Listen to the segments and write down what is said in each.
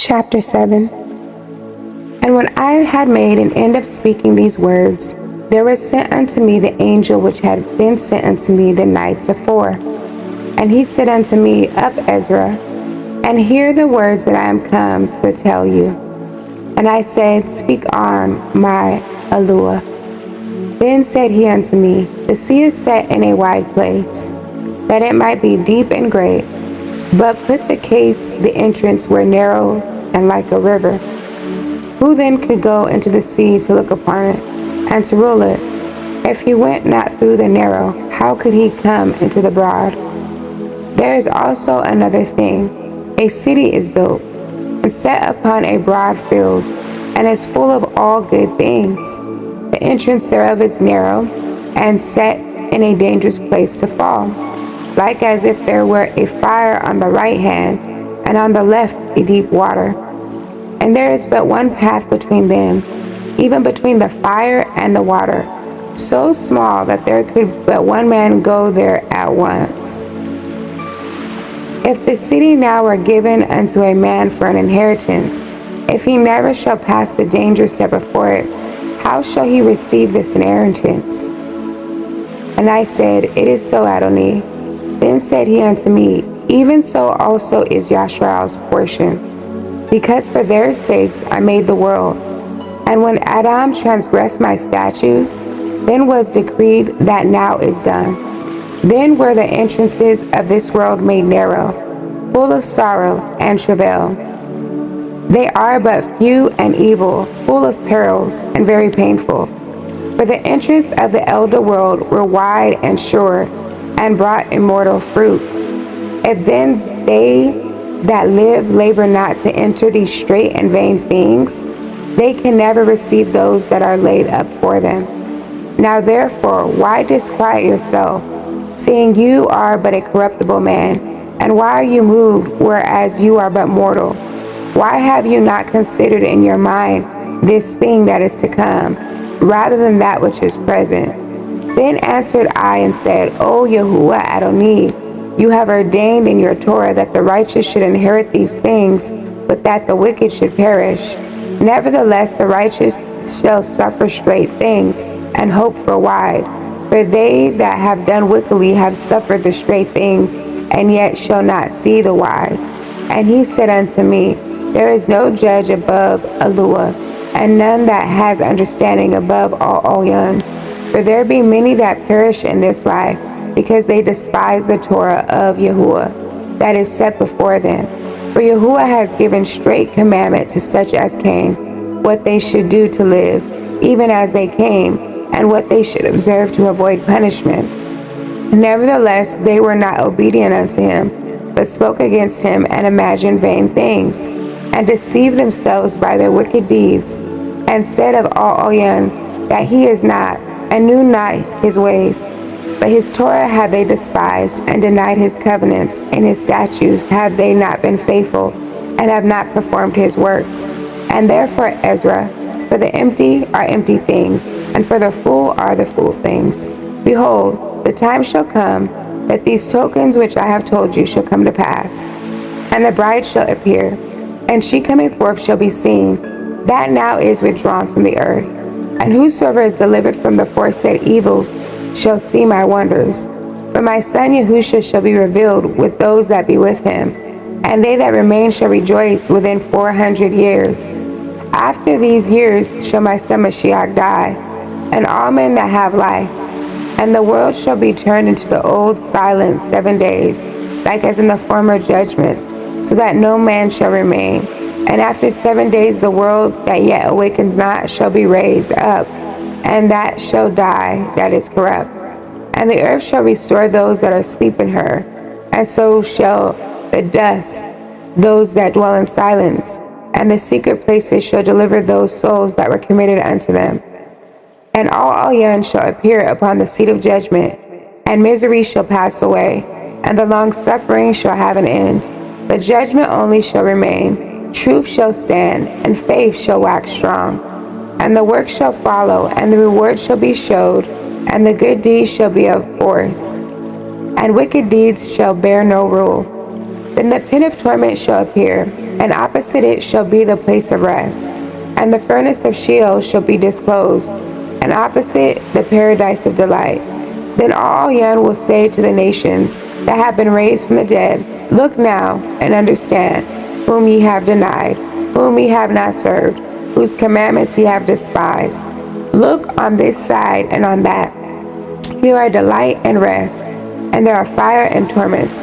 Chapter 7. And when I had made an end of speaking these words, there was sent unto me the angel which had been sent unto me the nights afore. And he said unto me, Up, Ezra, and hear the words that I am come to tell you. And I said, Speak on, my Alua. Then said he unto me, The sea is set in a wide place, that it might be deep and great, but put the case the entrance were narrow and like a river. Who then could go into the sea to look upon it, and to rule it? If he went not through the narrow, how could he come into the broad? There is also another thing. A city is built, and set upon a broad field, and is full of all good things. The entrance thereof is narrow, and set in a dangerous place to fall, like as if there were a fire on the right hand, and on the left a deep water. And there is but one path between them, even between the fire and the water, so small that there could but one man go there at once. If the city now were given unto a man for an inheritance, if he never shall pass the danger set before it, how shall he receive this inheritance? And I said, It is so, Adonai. Then said he unto me, Even so also is Yasharal's portion, because for their sakes I made the world. And when Adam transgressed my statutes, then was decreed that now is done. Then were the entrances of this world made narrow, full of sorrow and travail. They are but few and evil, full of perils and very painful. For the entrance of the elder world were wide and sure, and brought immortal fruit. If then they that live labor not to enter these straight and vain things, they can never receive those that are laid up for them. Now therefore, why disquiet yourself, seeing you are but a corruptible man? And why are you moved, whereas you are but mortal? Why have you not considered in your mind this thing that is to come, rather than that which is present? Then answered I and said, O Yahuwah Adonai, you have ordained in your Torah that the righteous should inherit these things, but that the wicked should perish. Nevertheless, the righteous shall suffer straight things, and hope for wide. For they that have done wickedly have suffered the straight things, and yet shall not see the wide. And he said unto me, There is no judge above Alua, and none that has understanding above all Oyan. For there be many that perish in this life, because they despise the Torah of Yahuwah that is set before them. For Yahuwah has given straight commandment to such as came, what they should do to live, even as they came, and what they should observe to avoid punishment. Nevertheless, they were not obedient unto him, but spoke against him, and imagined vain things, and deceived themselves by their wicked deeds, and said of all Oyan that he is not, and knew not his ways. But his Torah have they despised, and denied his covenants, and his statutes have they not been faithful, and have not performed his works. And therefore, Ezra, for the empty are empty things, and for the fool are the fool things. Behold, the time shall come that these tokens which I have told you shall come to pass. And the bride shall appear, and she coming forth shall be seen, that now is withdrawn from the earth. And whosoever is delivered from the foresaid evils shall see my wonders. For my son Yahusha shall be revealed with those that be with him, and they that remain shall rejoice within 400 years. After these years shall my son Mashiach die, and all men that have life. And the world shall be turned into the old silent 7 days, like as in the former judgments, so that no man shall remain. And after 7 days the world that yet awakens not shall be raised up, and that shall die that is corrupt. And the earth shall restore those that are asleep in her, and so shall the dust those that dwell in silence, and the secret places shall deliver those souls that were committed unto them. And all Alyan shall appear upon the seat of judgment, and misery shall pass away, and the long suffering shall have an end. But judgment only shall remain, truth shall stand, and faith shall wax strong. And the work shall follow, and the reward shall be showed, and the good deeds shall be of force, and wicked deeds shall bear no rule. Then the pit of torment shall appear, and opposite it shall be the place of rest. And the furnace of Sheol shall be disclosed, and opposite the paradise of delight. Then all young will say to the nations that have been raised from the dead, Look now and understand, whom ye have denied, whom ye have not served, whose commandments ye have despised. Look on this side and on that. Here are delight and rest, and there are fire and torments.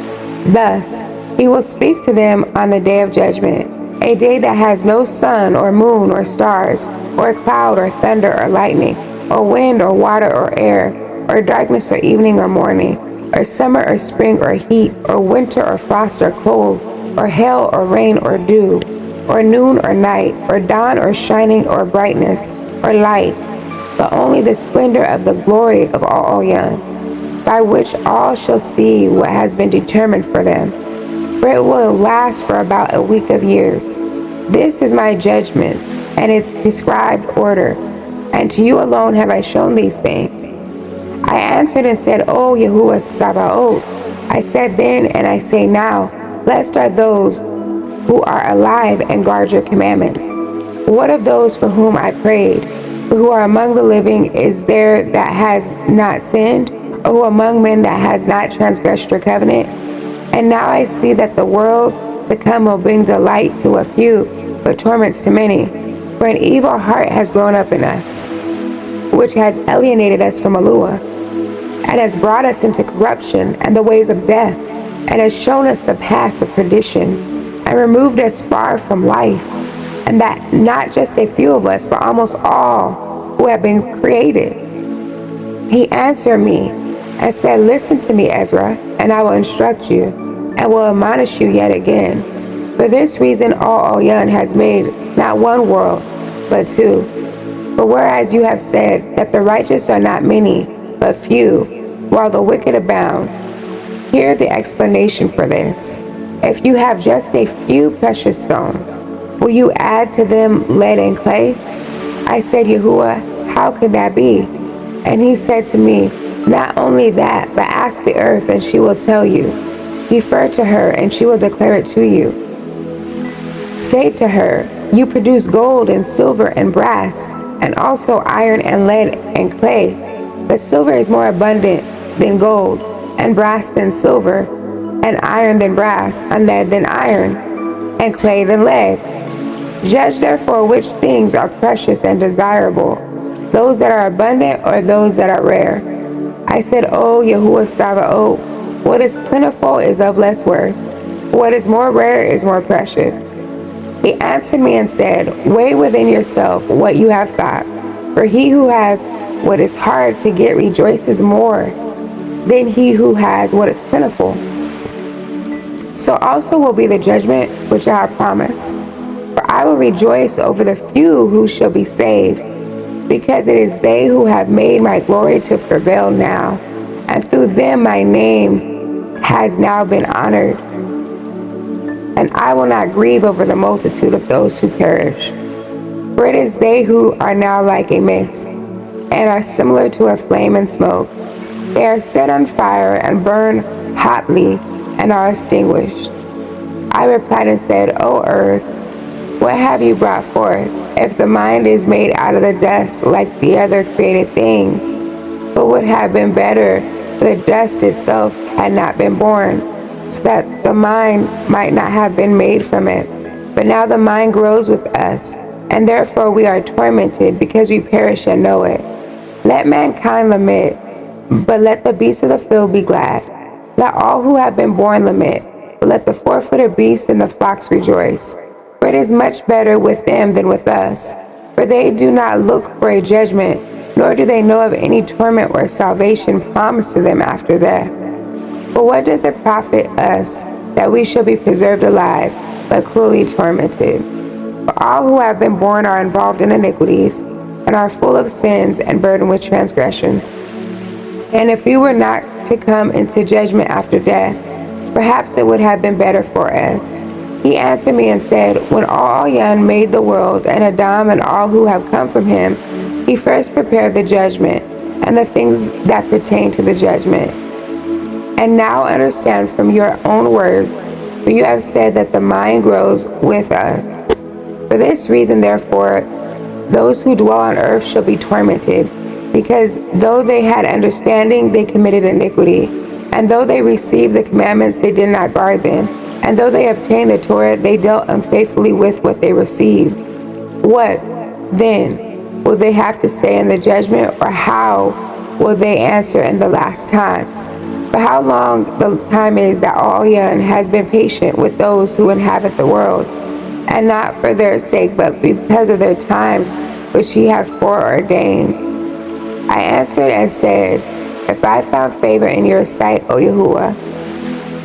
Thus he will speak to them on the day of judgment, a day that has no sun or moon or stars, or cloud or thunder or lightning, or wind or water or air, or darkness or evening or morning, or summer or spring or heat, or winter or frost or cold, or hail or rain or dew, or noon or night, or dawn or shining or brightness, or light, but only the splendor of the glory of all young, by which all shall see what has been determined for them. For it will last for about a week of years. This is my judgment and its prescribed order, and to you alone have I shown these things. I answered and said, O Yahuwah Sabaoth, I said then and I say now, blessed are those who are alive and guard your commandments. What of those for whom I prayed? Who are among the living is there that has not sinned, or who among men that has not transgressed your covenant? And now I see that the world to come will bring delight to a few, but torments to many. For an evil heart has grown up in us, which has alienated us from Eluah, and has brought us into corruption and the ways of death, and has shown us the paths of perdition, and removed us far from life, and that not just a few of us, but almost all who have been created. He answered me and said, Listen to me, Ezra, and I will instruct you, and will admonish you yet again. For this reason all Oyan has made not one world, but two. For whereas you have said that the righteous are not many, but few, while the wicked abound, hear the explanation for this. If you have just a few precious stones, will you add to them lead and clay? I said, Yahuwah, how could that be? And he said to me, Not only that, but ask the earth, and she will tell you. Defer to her, and she will declare it to you. Say to her, You produce gold and silver and brass, and also iron and lead and clay. But silver is more abundant than gold, and brass than silver, and iron than brass, and lead than iron, and clay than lead. Judge therefore which things are precious and desirable, those that are abundant or those that are rare. I said, O Yahuwah Sabaoth, what is plentiful is of less worth. What is more rare is more precious. He answered me and said, Weigh within yourself what you have thought. For he who has what is hard to get rejoices more than he who has what is plentiful. So also will be the judgment which I have promised. For I will rejoice over the few who shall be saved, because it is they who have made my glory to prevail now, and through them my name has now been honored. And I will not grieve over the multitude of those who perish. For it is they who are now like a mist, and are similar to a flame and smoke. They are set on fire and burn hotly, and are extinguished. I replied and said, O earth, what have you brought forth? If the mind is made out of the dust like the other created things, it would have been better if the dust itself had not been born, so that the mind might not have been made from it. But now the mind grows with us, and therefore we are tormented because we perish and know it. Let mankind lament, but let the beasts of the field be glad. Let all who have been born lament, but let the four-footed beast and the fox rejoice. For it is much better with them than with us. For they do not look for a judgment, nor do they know of any torment or salvation promised to them after death. But what does it profit us that we shall be preserved alive, but cruelly tormented? For all who have been born are involved in iniquities, and are full of sins and burdened with transgressions. And if we were not to come into judgment after death, perhaps it would have been better for us. He answered me and said, When Al-Yan made the world, and Adam and all who have come from him, he first prepared the judgment, and the things that pertain to the judgment. And now understand from your own words For you have said that the mind grows with us. For this reason, therefore, those who dwell on earth shall be tormented, because though they had understanding, they committed iniquity. And though they received the commandments, they did not guard them. And though they obtained the Torah, they dealt unfaithfully with what they received. What, then, will they have to say in the judgment, or how will they answer in the last times? For how long the time is that All-Yon has been patient with those who inhabit the world, and not for their sake, but because of their times which he hath foreordained. I answered and said, If I found favor in your sight, O Yahuwah,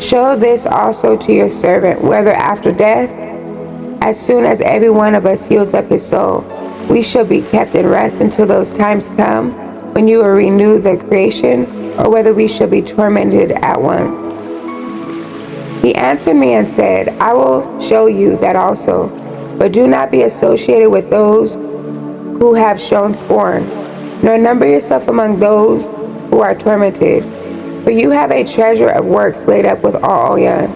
show this also to your servant, whether after death, as soon as every one of us yields up his soul, we shall be kept in rest until those times come when you will renew the creation, or whether we shall be tormented at once. He answered me and said, I will show you that also, but do not be associated with those who have shown scorn, nor number yourself among those who are tormented. For you have a treasure of works laid up with All-Yon,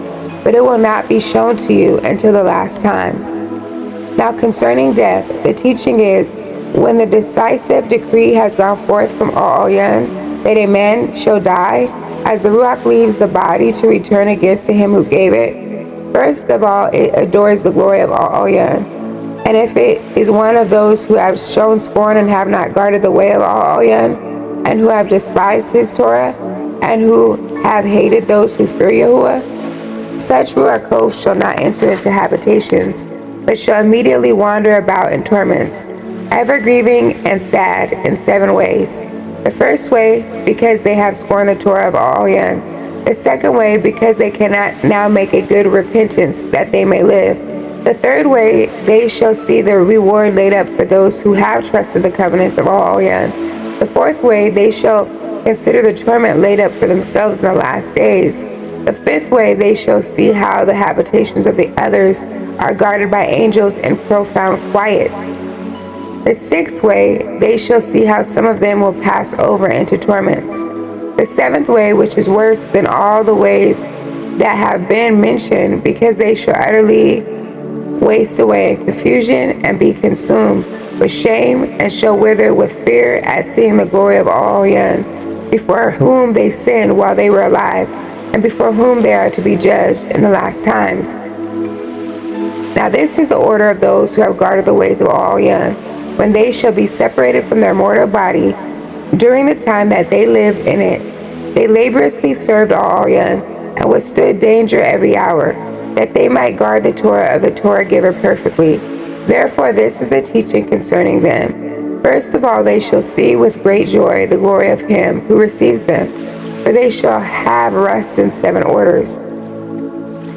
but it will not be shown to you until the last times. Now concerning death, the teaching is, when the decisive decree has gone forth from All-Yon, that a man shall die, as the Ruach leaves the body to return again to him who gave it, first of all it adores the glory of All-Yon. And if it is one of those who have shown scorn and have not guarded the way of All-Yon, and who have despised his Torah, and who have hated those who fear Yahuwah, such Ruach shall not enter into habitations, but shall immediately wander about in torments, ever grieving and sad in 7 ways. The first way, because they have scorned the Torah of All-Yon. The second way, because they cannot now make a good repentance that they may live. The third way, they shall see the reward laid up for those who have trusted the covenants of All-Yon. The fourth way, they shall consider the torment laid up for themselves in the last days. The fifth way, they shall see how the habitations of the others are guarded by angels in profound quiet. The sixth way, they shall see how some of them will pass over into torments. The seventh way, which is worse than all the ways that have been mentioned, because they shall utterly waste away in confusion and be consumed with shame, and shall wither with fear at seeing the glory of All-Yon, before whom they sinned while they were alive, and before whom they are to be judged in the last times. Now this is the order of those who have guarded the ways of All-Yon, when they shall be separated from their mortal body. During the time that they lived in it, they laboriously served All-Yon, and withstood danger every hour, that they might guard the Torah of the Torah giver perfectly. Therefore this is the teaching concerning them. First of all, they shall see with great joy the glory of him who receives them, for they shall have rest in 7 orders.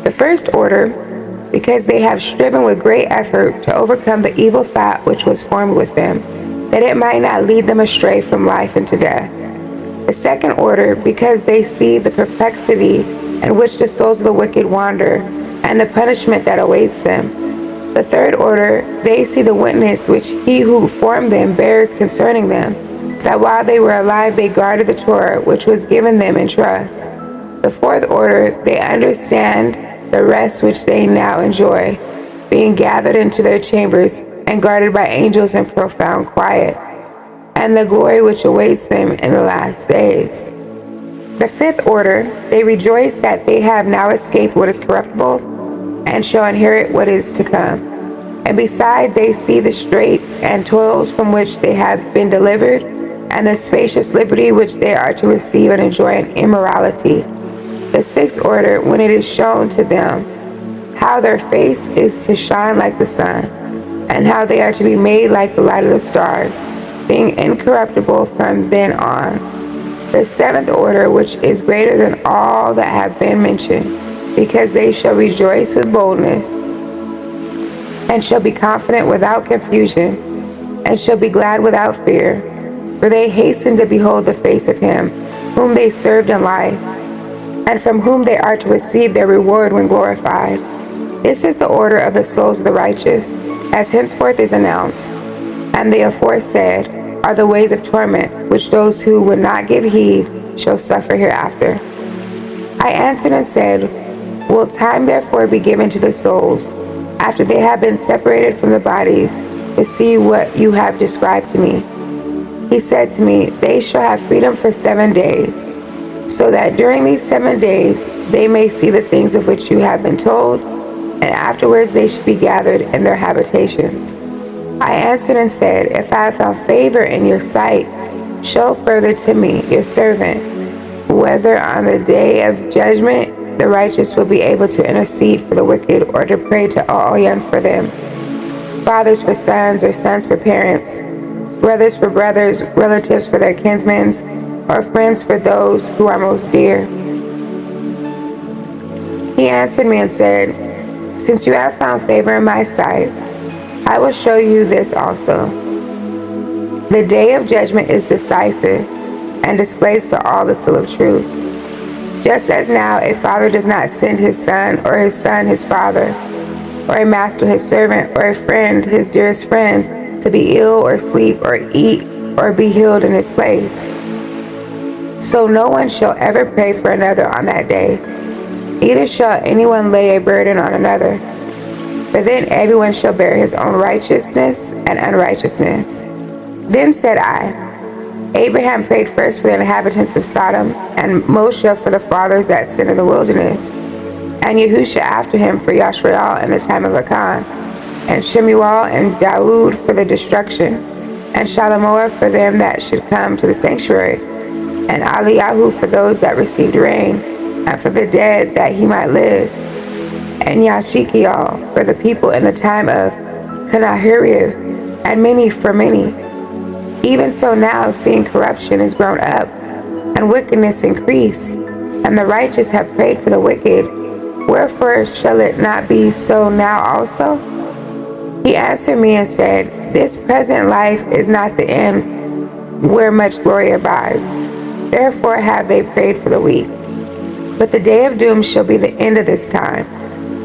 The first order, because they have striven with great effort to overcome the evil thought which was formed with them, that it might not lead them astray from life into death. The second order, because they see the perplexity in which the souls of the wicked wander, and the punishment that awaits them. The third order, they see the witness which he who formed them bears concerning them, that while they were alive they guarded the Torah which was given them in trust. The fourth order, they understand the rest which they now enjoy, being gathered into their chambers and guarded by angels in profound quiet, and the glory which awaits them in the last days. The fifth order, they rejoice that they have now escaped what is corruptible, and shall inherit what is to come. And beside, they see the straits and toils from which they have been delivered, and the spacious liberty which they are to receive and enjoy in immorality. The sixth order, when it is shown to them how their face is to shine like the sun, and how they are to be made like the light of the stars, being incorruptible from then on. The seventh order, which is greater than all that have been mentioned, because they shall rejoice with boldness, and shall be confident without confusion, and shall be glad without fear, for they hasten to behold the face of him whom they served in life, and from whom they are to receive their reward when glorified. This is the order of the souls of the righteous, as henceforth is announced, and the aforesaid are the ways of torment, which those who would not give heed shall suffer hereafter. I answered and said, Will time therefore be given to the souls, after they have been separated from the bodies, to see what you have described to me? He said to me, they shall have freedom for 7 days, so that during these 7 days they may see the things of which you have been told, and afterwards they should be gathered in their habitations. I answered and said, if I have found favor in your sight, show further to me, your servant, whether on the day of judgment the righteous will be able to intercede for the wicked, or to pray to All for them, fathers for sons, or sons for parents, brothers for brothers, relatives for their kinsmen, or friends for those who are most dear. He answered me and said, since you have found favor in my sight, I will show you this also. The day of judgment is decisive, and displays to all the seal of truth. Just as now a father does not send his son his father, or a master his servant, or a friend his dearest friend, to be ill or sleep or eat or be healed in his place. So no one shall ever pray for another on that day, neither shall anyone lay a burden on another. For then everyone shall bear his own righteousness and unrighteousness. Then said I, Abraham prayed first for the inhabitants of Sodom, and Moshe for the fathers that sinned in the wilderness, and Yahusha after him for Yashrael in the time of Achan, and Shemuel and Dawood for the destruction, and Shalomoah for them that should come to the sanctuary, and Eliyahu for those that received rain, and for the dead that he might live, and Yashikiel for the people in the time of Kenahiriv, and many for many. Even so now, seeing corruption is grown up, and wickedness increased, and the righteous have prayed for the wicked, wherefore shall it not be so now also? He answered me and said, this present life is not the end where much glory abides. Therefore have they prayed for the weak. But the day of doom shall be the end of this time,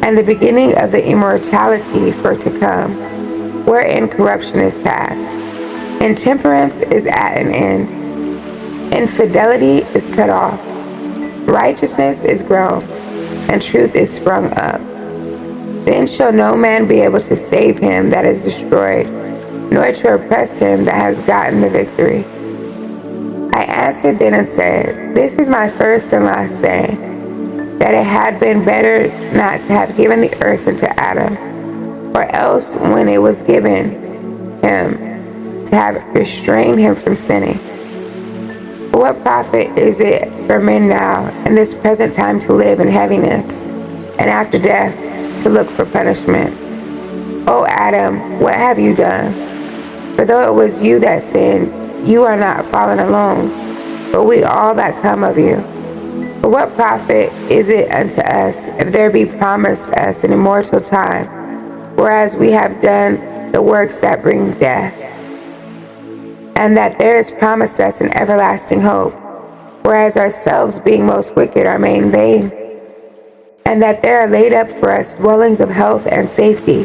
and the beginning of the immortality for to come, wherein corruption is past. Intemperance is at an end. Infidelity is cut off. Righteousness is grown, and truth is sprung up. Then shall no man be able to save him that is destroyed, nor to oppress him that has gotten the victory. I answered then and said, this is my first and last saying, that it had been better not to have given the earth unto Adam, or else when it was given him, to have restrained him from sinning. For what profit is it for men now in this present time to live in heaviness, and after death to look for punishment? O Adam, what have you done? For though it was you that sinned, you are not fallen alone, but we all that come of you. For what profit is it unto us if there be promised us an immortal time, whereas we have done the works that bring death? And that there is promised us an everlasting hope, whereas ourselves being most wicked are made vain, and that there are laid up for us dwellings of health and safety,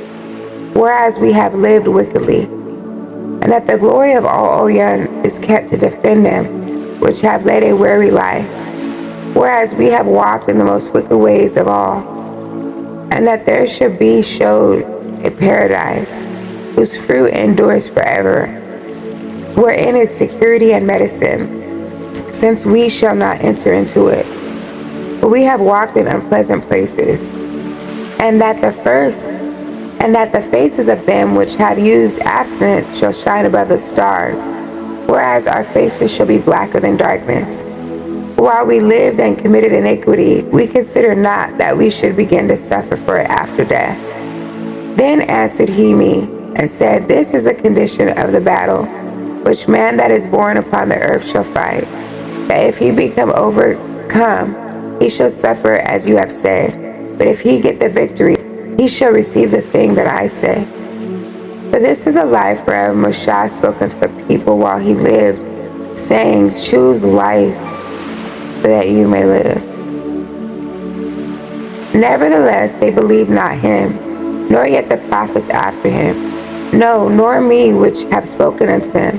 whereas we have lived wickedly, and that the glory of all Oyan is kept to defend them, which have led a weary life, whereas we have walked in the most wicked ways of all, and that there should be showed a paradise, whose fruit endures forever, wherein is security and medicine, since we shall not enter into it. For we have walked in unpleasant places, and that the faces of them which have used abstinence shall shine above the stars, whereas our faces shall be blacker than darkness. While we lived and committed iniquity, we considered not that we should begin to suffer for it after death. Then answered he me, and said, this is the condition of the battle, which man that is born upon the earth shall fight, that if he become overcome, he shall suffer as you have said, but if he get the victory, he shall receive the thing that I say. For this is the life whereof Moshe spoke unto the people while he lived, saying, choose life, that you may live. Nevertheless, they believed not him, nor yet the prophets after him, no, nor me which have spoken unto them,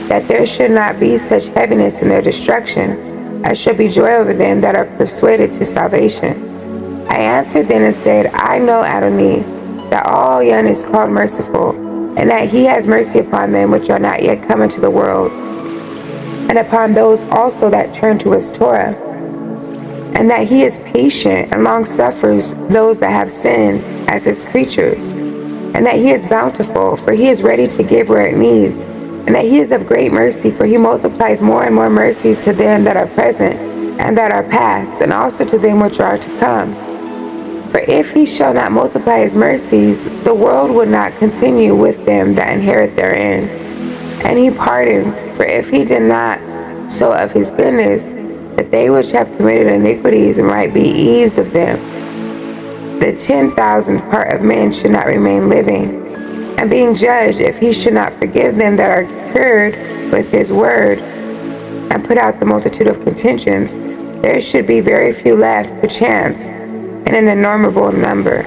that there should not be such heaviness in their destruction, as shall be joy over them that are persuaded to salvation. I answered then and said, I know, Adonai, that all young is called merciful, and that he has mercy upon them which are not yet come into the world, and upon those also that turn to his Torah, and that he is patient and long suffers those that have sinned as his creatures, and that he is bountiful, for he is ready to give where it needs, and that he is of great mercy, for he multiplies more and more mercies to them that are present and that are past, and also to them which are to come. For if he shall not multiply his mercies, the world would not continue with them that inherit therein. And he pardons, for if he did not, so of his goodness, that they which have committed iniquities might be eased of them, the 10,000th part of men should not remain living. And being judged, if he should not forgive them that are cured with his word, and put out the multitude of contentions, there should be very few left, perchance, in an innumerable number.